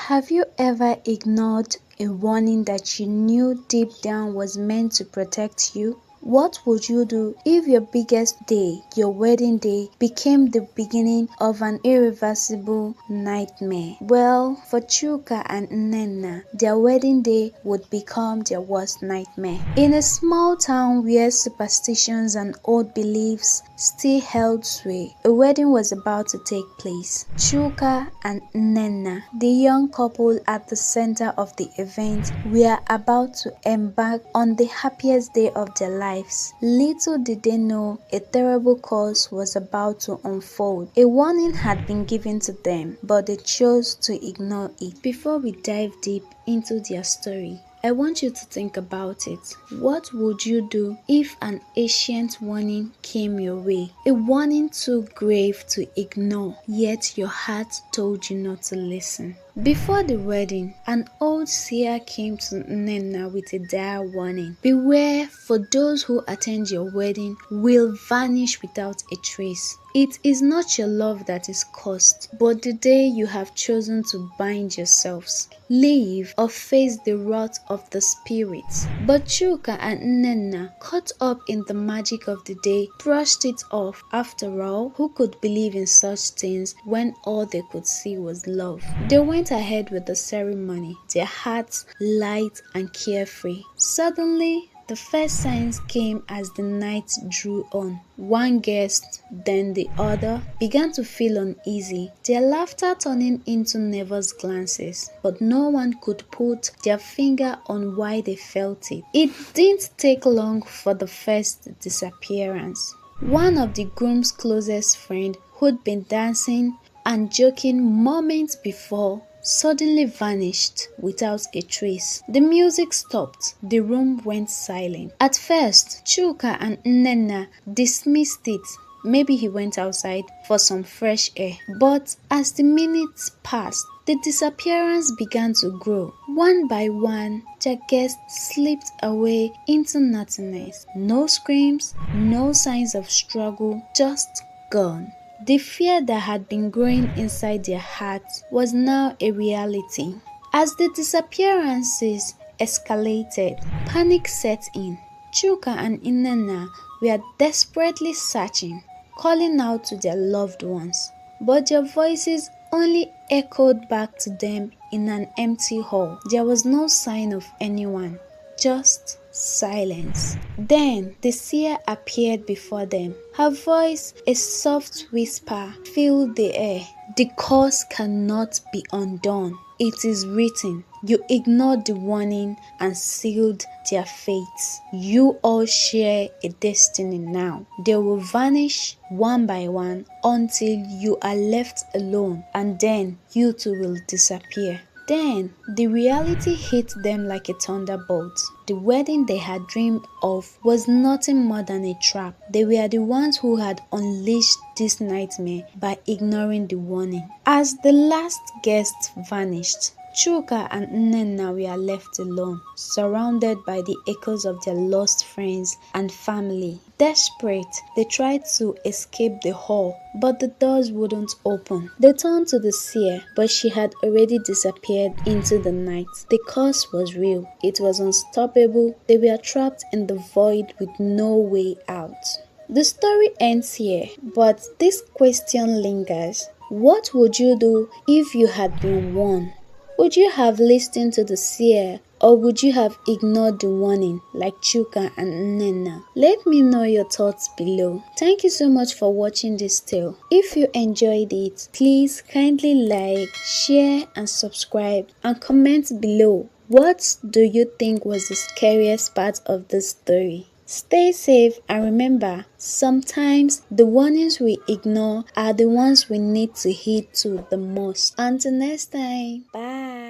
Have you ever ignored a warning that you knew deep down was meant to protect you? What would you do if your biggest day, your wedding day, became the beginning of an irreversible nightmare? Well, for Chuka and Nnena, their wedding day would become their worst nightmare. In a small town where superstitions and old beliefs still held sway, a wedding was about to take place. Chuka and Nnena, the young couple at the center of the event, were about to embark on the happiest day of their lives. Little did they know a terrible course was about to unfold. A warning had been given to them, but they chose to ignore it. Before we dive deep into their story, I want you to think about it. What would you do if an ancient warning came your way? A warning too grave to ignore, yet your heart told you not to listen. Before the wedding, an old seer came to Nnena with a dire warning. Beware, for those who attend your wedding will vanish without a trace. It is not your love that is cursed, but the day you have chosen to bind yourselves. Leave or face the wrath of the spirits. But Chuka and Nnena, caught up in the magic of the day, brushed it off. After all, who could believe in such things when all they could see was love? They went ahead with the ceremony, their hearts light and carefree. Suddenly, the first signs came as the night drew on. One guest, then the other, began to feel uneasy, their laughter turning into nervous glances, but no one could put their finger on why they felt it. It didn't take long for the first disappearance. One of the groom's closest friends, who'd been dancing and joking moments before, suddenly vanished without a trace. The music stopped. The room went silent. At first, Chuka and Nnena dismissed it. Maybe he went outside for some fresh air. But as the minutes passed, the disappearance began to grow. One by one, their guests slipped away into nothingness. No screams, no signs of struggle, just gone. The fear that had been growing inside their hearts was now a reality. As the disappearances escalated, panic set in. Chuka and Nnena were desperately searching, calling out to their loved ones, but their voices only echoed back to them in an empty hall. There was no sign of anyone, just silence. Then the seer appeared before them. Her voice, a soft whisper, filled the air. The curse cannot be undone. It is written. You ignored the warning and sealed their fates. You all share a destiny now. They will vanish one by one until you are left alone, and then you too will disappear. Then, the reality hit them like a thunderbolt. The wedding they had dreamed of was nothing more than a trap. They were the ones who had unleashed this nightmare by ignoring the warning. As the last guest vanished, Chuka and Nnena were left alone, surrounded by the echoes of their lost friends and family. Desperate, they tried to escape the hall, but the doors wouldn't open. They turned to the seer, but she had already disappeared into the night. The curse was real. It was unstoppable. They were trapped in the void with no way out. The story ends here, but this question lingers. What would you do if you had been warned? Would you have listened to the seer, or would you have ignored the warning like Chuka and Nnena? Let me know your thoughts below. Thank you so much for watching this tale. If you enjoyed it, please kindly like, share and subscribe, and comment below. What do you think was the scariest part of this story? Stay safe and remember, sometimes the warnings we ignore are the ones we need to heed to the most. Until next time, bye.